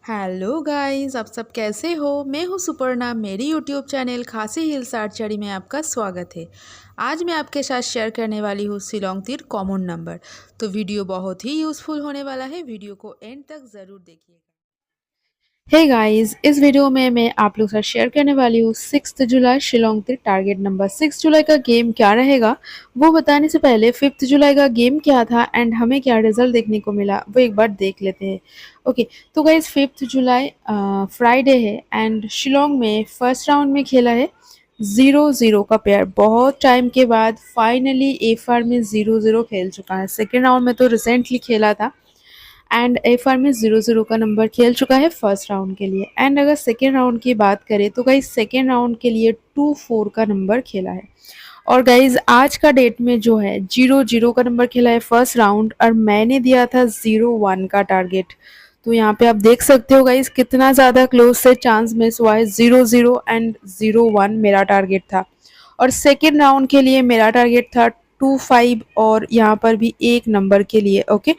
Hello guys, आप सब कैसे हो। मैं हूँ सुपर्णा। मेरी यूट्यूब चैनल खासी हिल्स आर्चरी में आपका स्वागत है। आज मैं आपके साथ शेयर करने वाली हूँ शिलोंग तीर कॉमन नंबर। तो वीडियो बहुत ही यूज़फुल होने वाला है। वीडियो को एंड तक ज़रूर देखिएगा। हे गाइस, इस वीडियो में मैं आप लोग के साथ शेयर करने वाली हूँ 6 जुलाई शिलोंग तीर टारगेट नंबर। 6 जुलाई का गेम क्या रहेगा वो बताने से पहले 5 जुलाई का गेम क्या था एंड हमें क्या रिजल्ट देखने को मिला वो एक बार देख लेते हैं। ओके, तो गाइस 5 जुलाई फ्राइडे है एंड शिलोंग में फर्स्ट राउंड में खेला है 0-0 का पेयर। बहुत टाइम के बाद फाइनली एफ आर में 0-0 खेल चुका है। सेकेंड राउंड में तो रिसेंटली खेला था एंड एफ आर में 0-0 का नंबर खेल चुका है फर्स्ट राउंड के लिए। एंड अगर सेकेंड राउंड की बात करें तो गाइज सेकेंड राउंड के लिए 2-4 का नंबर खेला है। और गाइज आज का डेट में जो है 0-0 का नंबर खेला है फर्स्ट राउंड और मैंने दिया था 0-1 का टारगेट। तो यहाँ पे आप देख सकते हो गाइज कितना ज़्यादा क्लोज से चांस मिस हुआ है। 0-0 एंड 0-1 मेरा टारगेट था और सेकेंड राउंड के लिए मेरा टारगेट था 2-5 और यहाँ पर भी एक नंबर के लिए। ओके,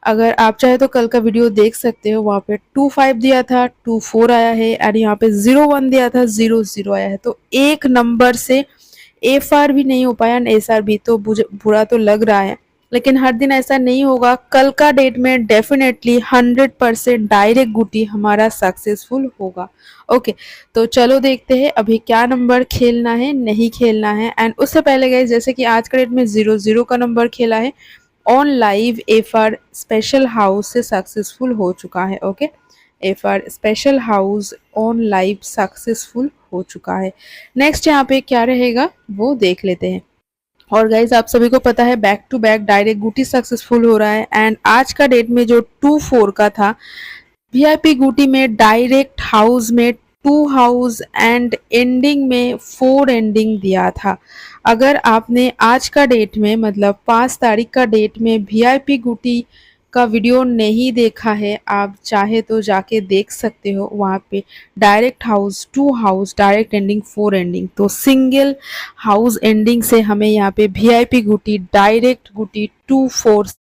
अगर आप चाहे तो कल का वीडियो देख सकते हो। वहाँ पे 2-5 दिया था, 2-4 आया है और यहाँ पे 0-1 दिया था, 0-0 आया है। तो एक नंबर से एफ आर भी नहीं हो पाया एंड एस आर भी। तो बुरा तो लग रहा है, लेकिन हर दिन ऐसा नहीं होगा। कल का डेट में डेफिनेटली 100% डायरेक्ट गुटी हमारा सक्सेसफुल होगा। ओके, तो चलो देखते हैं अभी क्या नंबर खेलना है नहीं खेलना है। एंड उससे पहले गए जैसे कि आज का डेट में 0-0 का नंबर खेला है on live F R special house से सक्सेसफुल हो चुका है। Okay, F R special house on live successful हो चुका है। नेक्स्ट यहाँ पे क्या रहेगा वो देख लेते हैं। और गाइज आप सभी को पता है बैक टू बैक डायरेक्ट गुटी सक्सेसफुल हो रहा है एंड आज का डेट में जो 2-4 का था वीआईपी गुटी में डायरेक्ट हाउस में 2 हाउस एंड एंडिंग में 4 एंडिंग दिया था। अगर आपने आज का डेट में मतलब 5 तारीख का डेट में वीआईपी गुटी का वीडियो नहीं देखा है, आप चाहे तो जाके देख सकते हो। वहाँ पे direct house 2 house direct ending 4 ending, तो सिंगल हाउस एंडिंग से हमें यहाँ पे वीआईपी गुटी डायरेक्ट गुटी 2-4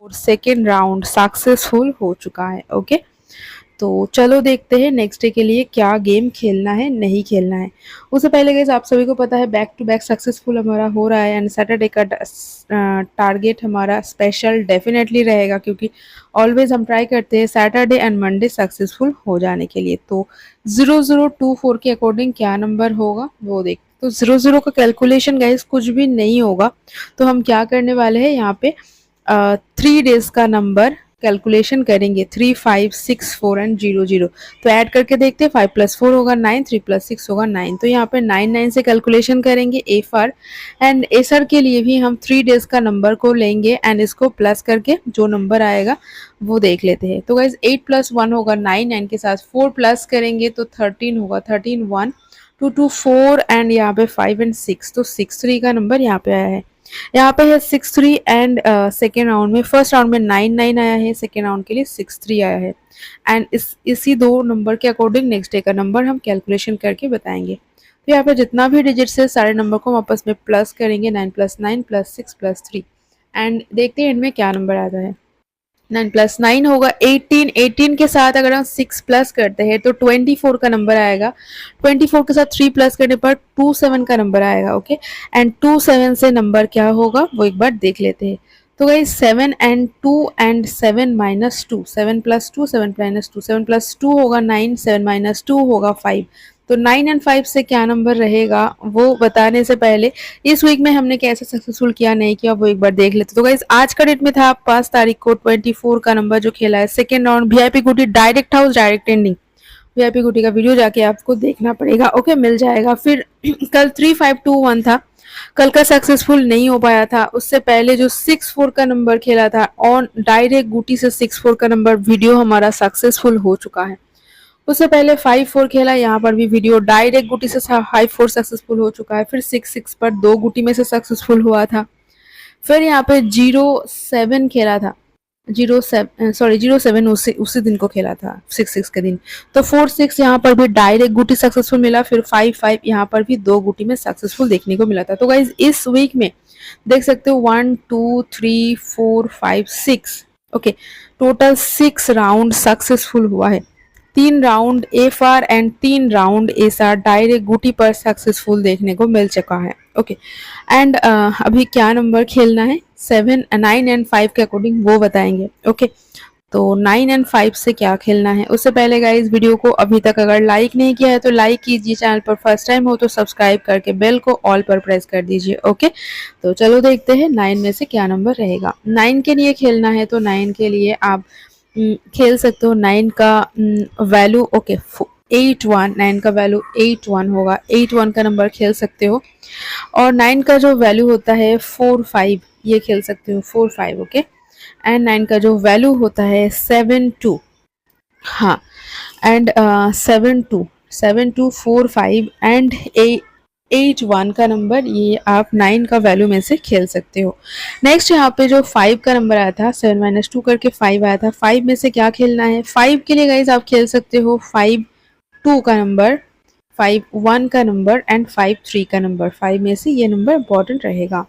और सेकेंड राउंड सक्सेसफुल हो चुका है। ओके, तो चलो देखते हैं नेक्स्ट डे के लिए क्या गेम खेलना है नहीं खेलना है। उससे पहले गाइस आप सभी को पता है बैक टू बैक सक्सेसफुल हमारा हो रहा है एंड सैटरडे का टारगेट हमारा स्पेशल डेफिनेटली रहेगा, क्योंकि ऑलवेज हम ट्राई करते हैं सैटरडे एंड मंडे सक्सेसफुल हो जाने के लिए। तो 0-0-2-4 के अकॉर्डिंग क्या नंबर होगा वो देख। तो 0-0 का कैलकुलेशन गाइस कुछ भी नहीं होगा। तो हम क्या करने वाले हैं यहाँ पे 3 डेज का नंबर कैलकुलेशन करेंगे। 3, 5, 6, 4 एंड 0-0। तो ऐड करके देखते हैं। 5+4 होगा 9, 3+6 होगा 9। तो यहाँ पे 9 से कैलकुलेशन करेंगे F R and S R के लिए भी हम 3 डेज का नंबर को लेंगे एंड इसको प्लस करके जो नंबर आएगा वो देख लेते हैं। तो गाइज 8+1 होगा 9, 9 के साथ 4 प्लस करेंगे तो 13 होगा। 13 1 2 2 4 एंड यहाँ पे 5 एंड 6, तो 6-3 का नंबर यहाँ पे आया है। यहाँ पे है 6-3 एंड सेकेंड राउंड में फर्स्ट राउंड में 9-9 आया है, सेकेंड राउंड के लिए 6-3 आया है एंड इसी दो नंबर के अकॉर्डिंग नेक्स्ट डे का नंबर हम कैलकुलेशन करके बताएंगे। तो यहाँ पे जितना भी डिजिट्स है सारे नंबर को हम आपस में प्लस करेंगे। 9+9+6+3 एंड देखते हैं एंड में क्या नंबर आता है। 9+9 होगा 18। 18 के साथ अगर हम 6 प्लस करते हैं तो 24 का नंबर आएगा। 24 के साथ 3 प्लस करने पर 27 का नंबर आएगा। ओके, एंड 27 से नंबर क्या होगा वो एक बार देख लेते हैं। तो गाइस 7 एंड 2 एंड 7-2, 7+2 7-2, 7+2 होगा 9, 7-2 होगा 5। तो 9 एंड 5 से क्या नंबर रहेगा वो बताने से पहले इस वीक में हमने कैसे सक्सेसफुल किया नहीं किया वो एक बार देख लेते। तो गाइस आज का डेट में था 5 तारीख को 24 का नंबर जो खेला है सेकेंड राउंड वीआईपी गुटी direct house direct ending. VIP गुटी का वीडियो जाके आपको देखना पड़ेगा। ओके, मिल जाएगा। फिर कल 3-5-2-1 था, कल का सक्सेसफुल नहीं हो पाया था। उससे पहले जो 6-4 का नंबर खेला था ऑन डायरेक्ट गुटी से 6-4 का नंबर वीडियो हमारा सक्सेसफुल हो चुका है। उससे पहले 5-4 खेला, यहाँ पर भी वीडियो डायरेक्ट गुटी से 5-4 सक्सेसफुल हो चुका है। फिर 6-6 पर 2 गुटी में से सक्सेसफुल हुआ था। फिर यहाँ पे 0-7 खेला था, 07 उसी दिन को खेला था, 6-6 के दिन। तो 4-6 यहाँ पर भी डायरेक्ट गुटी सक्सेसफुल मिला, फिर 5-5 यहाँ पर भी 2 गुटी में सक्सेसफुल देखने को मिला था। तो गाइज इस वीक में देख सकते हो 1 2 3 4 5 6, ओके, टोटल 6 राउंड सक्सेसफुल हुआ है। 3 round F R and 3 round S R direct गुटी पर सक्सेसफुल देखने को मिल चुका है। ओके, एंड अभी क्या नंबर खेलना है 7 9 एंड 5 के अकॉर्डिंग वो बताएंगे। ओके, तो 9 एंड 5 से क्या खेलना है उससे पहले गाइस वीडियो को अभी तक अगर लाइक नहीं किया है तो लाइक कीजिए, चैनल पर फर्स्ट टाइम हो तो सब्सक्राइब करके बेल को ऑल पर प्रेस कर दीजिए। ओके, तो चलो देखते हैं 9 में से क्या नंबर रहेगा। 9 के लिए खेलना है तो 9 के लिए आप खेल सकते हो। 9 का वैल्यू ओके 8-1, 9 का वैल्यू 8-1 होगा, 8-1 का नंबर खेल सकते हो। और 9 का जो वैल्यू होता है 4-5, ये खेल सकते हो 4-5। ओके, एंड 9 का जो वैल्यू होता है 7-2, हाँ, एंड 7-2 4-5 एंड 8-1 का नंबर, ये आप 9 का वैल्यू में से खेल सकते हो। नेक्स्ट यहाँ पे जो 5 का नंबर आया था, 7-2 करके 5 आया था, 5 में से क्या खेलना है। 5 के लिए गाइज आप खेल सकते हो 5-2 का नंबर, 5-1 का नंबर एंड 5-3 का नंबर। 5 में से ये नंबर इंपॉर्टेंट रहेगा।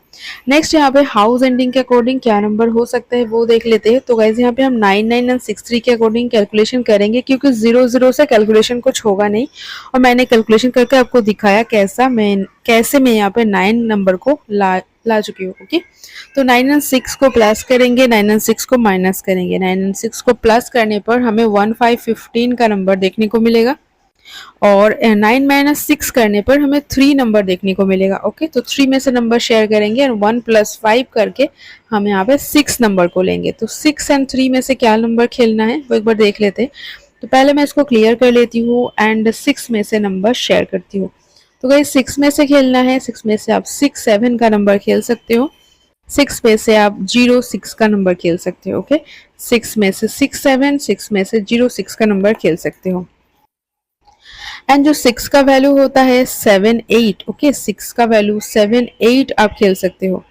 नेक्स्ट यहाँ पे हाउस एंडिंग के अकॉर्डिंग क्या नंबर हो सकता है वो देख लेते हैं। तो गाइज यहाँ पे हम 9-9 एंड 6-3 के अकॉर्डिंग कैलकुलेशन करेंगे, क्योंकि 0-0 से कैलकुलेशन कुछ होगा नहीं, और मैंने कैलकुलेशन करके आपको दिखाया कैसे मैं यहाँ पे 9 नंबर को ला चुकी हूँ। ओके, तो 9 एंड 6 को प्लस करेंगे, 9 एंड 6 को माइनस करेंगे। 9 एंड 6 को प्लस करने पर हमें 1515 का नंबर देखने को मिलेगा, और 9-6 करने पर हमें 3 नंबर देखने को मिलेगा। ओके, तो 3 में से नंबर शेयर करेंगे और 1 + 5 करके हम यहाँ पे 6 नंबर को लेंगे। तो 6 एंड 3 में से क्या नंबर खेलना है वो एक बार देख लेते हैं। तो पहले मैं इसको क्लियर कर लेती हूँ एंड 6 में से नंबर शेयर करती हूँ। तो गाइस 6 में से खेलना है, 6 में से आप 6-7 का नंबर खेल सकते हो, 6 में से आप 0-6 का नंबर खेल सकते हो। ओके, 6 में से 6-7, 6 में से 0-6 का नंबर खेल सकते हो। एंड जो 6 का वैल्यू होता है 7-8, ओके, 6 का वैल्यू 7-8 आप खेल सकते हो।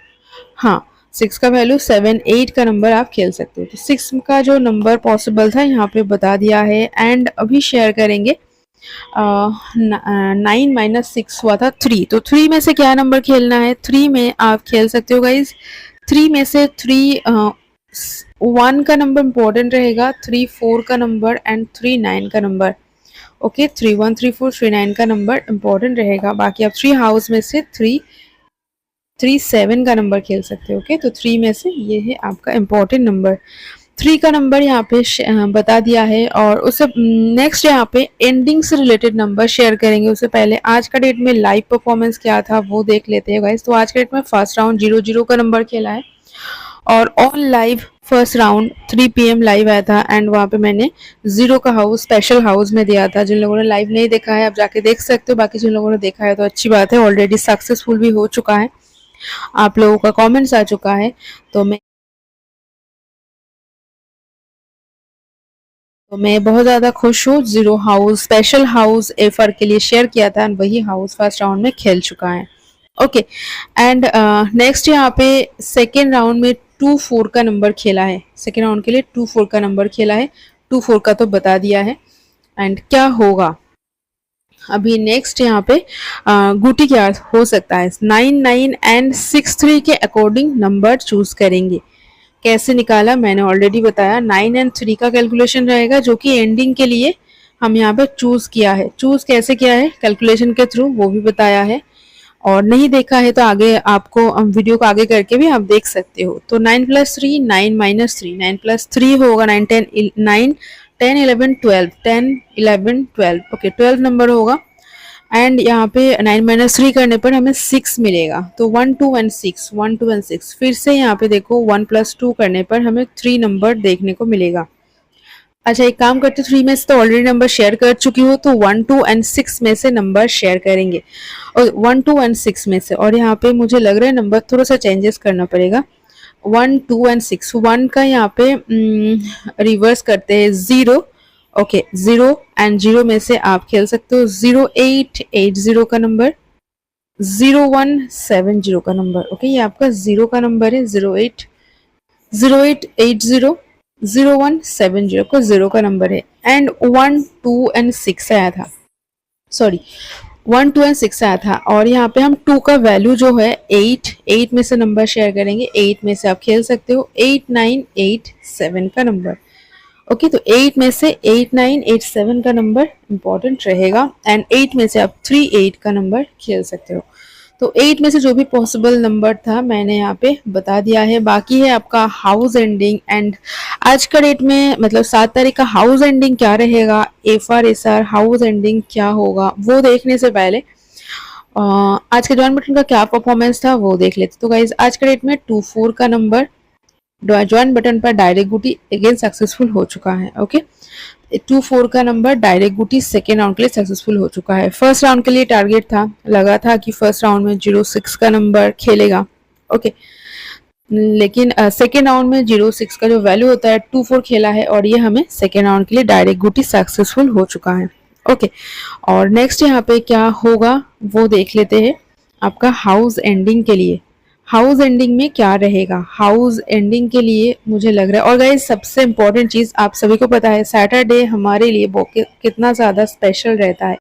हाँ, 6 का वैल्यू 7-8 का नंबर आप खेल सकते हो। तो 6 का जो नंबर पॉसिबल था यहाँ पे बता दिया है, एंड अभी शेयर करेंगे 9-6 हुआ था 3, तो 3 में से क्या नंबर खेलना है। 3 में आप खेल सकते हो गाइज, 3 में से 1 का नंबर इंपॉर्टेंट रहेगा, 3-4 का नंबर एंड 3-9 का नंबर। ओके, 3-1 3-4 3-9 का नंबर इंपॉर्टेंट रहेगा। बाकी आप 3 हाउस में से 3-7 का नंबर खेल सकते हो। ओके, तो 3 में से ये है आपका इंपॉर्टेंट नंबर। 3 का नंबर यहाँ पे बता दिया है, और उससे नेक्स्ट यहाँ पे एंडिंग से रिलेटेड नंबर शेयर करेंगे। उससे पहले आज का डेट में लाइव परफॉर्मेंस क्या था वो देख लेते हैं गाइस। तो आज के डेट में फर्स्ट राउंड 0-0 का नंबर खेला है, और on live first round 3 PM live आया था, एंड वहाँ पे मैंने 0 का हाउस स्पेशल हाउस में दिया था। जिन लोगों ने लाइव नहीं देखा है आप जाके देख सकते हो, बाकी जिन लोगों ने देखा है तो अच्छी बात है, ऑलरेडी सक्सेसफुल भी हो चुका है, आप लोगों का कमेंट्स आ चुका है। तो मैं बहुत ज़्यादा खुश हूँ। 0 हाउस स्पेशल हाउस एफर के लिए शेयर किया था, वही हाउस फर्स्ट राउंड में खेल चुका है। ओके, एंड नेक्स्ट यहाँ पे सेकेंड राउंड में 2-4 का नंबर खेला है। सेकेंड राउंड के लिए 2-4 का नंबर खेला है, 2-4 का तो बता दिया है। एंड क्या होगा अभी नेक्स्ट यहाँ पे गुटी क्या हो सकता है। 9-9 एंड 6-3 के अकॉर्डिंग नंबर चूज करेंगे। कैसे निकाला मैंने ऑलरेडी बताया, 9 एंड 3 का कैलकुलेशन रहेगा, जो कि एंडिंग के लिए हम यहाँ पे चूज किया है। चूज कैसे किया है कैलकुलेशन के थ्रू वो भी बताया है, और नहीं देखा है तो आगे आपको वीडियो को आगे करके भी आप देख सकते हो। तो 9 + 3 9-3, 9 + 3 होगा 9 10 11 12, 10 11 12, ओके 12 नंबर होगा। एंड यहाँ पे 9 - 3 करने पर हमें 6 मिलेगा, तो 1 2 एंड 6, 1 2 एंड 6। फिर से यहाँ पे देखो 1 + 2 करने पर हमें 3 नंबर देखने को मिलेगा। अच्छा, एक काम करते 3 में से तो ऑलरेडी नंबर शेयर कर चुकी हो, तो 1 2 एंड 6 में से नंबर शेयर करेंगे, और 1 2 एंड 6 में से। और यहाँ पे मुझे लग रहा है नंबर थोड़ा सा चेंजेस करना पड़ेगा। 1 2 एंड 6, 1 का यहाँ पे रिवर्स करते हैं 0। ओके, 0 एंड 0 में से आप खेल सकते हो 0880 का नंबर, 0170 का नंबर। ओके, ये आपका 0 का नंबर है, 0880। 0170 को 0 का नंबर है, एंड 1 2 एंड 6 आया था, सॉरी 1 2 एंड 6 आया था। और यहाँ पे हम 2 का वैल्यू जो है 8 में से नंबर शेयर करेंगे, 8 में से आप खेल सकते हो 8 9 8 7 का नंबर। ओके, तो 8 में से 8 9 8 7 का नंबर इंपॉर्टेंट रहेगा, एंड 8 में से आप 3 8 का नंबर खेल सकते हो। तो 8 में से जो भी पॉसिबल नंबर था मैंने यहाँ पे बता दिया है। बाकी है आपका हाउस एंडिंग, एंड आज का डेट में मतलब 7 तारीख का हाउस एंडिंग क्या रहेगा, एफआर एसआर हाउस एंडिंग क्या होगा, वो देखने से पहले आज के ज्वाइन बटन का क्या परफॉर्मेंस था वो देख लेते। तो गाइज आज का डेट में 2 4 का नंबर ज्वाइन बटन पर डायरेक्ट गुटी अगेन सक्सेसफुल हो चुका है। ओके, 2 4 का नंबर डायरेक्ट गुटी सेकेंड राउंड के लिए सक्सेसफुल हो चुका है। फर्स्ट राउंड के लिए टारगेट था, लगा था कि फर्स्ट राउंड में 06 का नंबर खेलेगा। ओके, लेकिन सेकेंड राउंड में 06 का जो वैल्यू होता है 2 4 खेला है, और ये हमें सेकेंड राउंड के लिए डायरेक्ट गुटी सक्सेसफुल हो चुका है। ओके, और नेक्स्ट यहाँ पे क्या होगा वो देख लेते हैं। आपका हाउस एंडिंग के लिए, हाउस एंडिंग में क्या रहेगा, हाउस एंडिंग के लिए मुझे लग रहा है, और गाइस सबसे इम्पोर्टेंट चीज़ आप सभी को पता है सैटरडे हमारे लिए कितना ज़्यादा स्पेशल रहता है।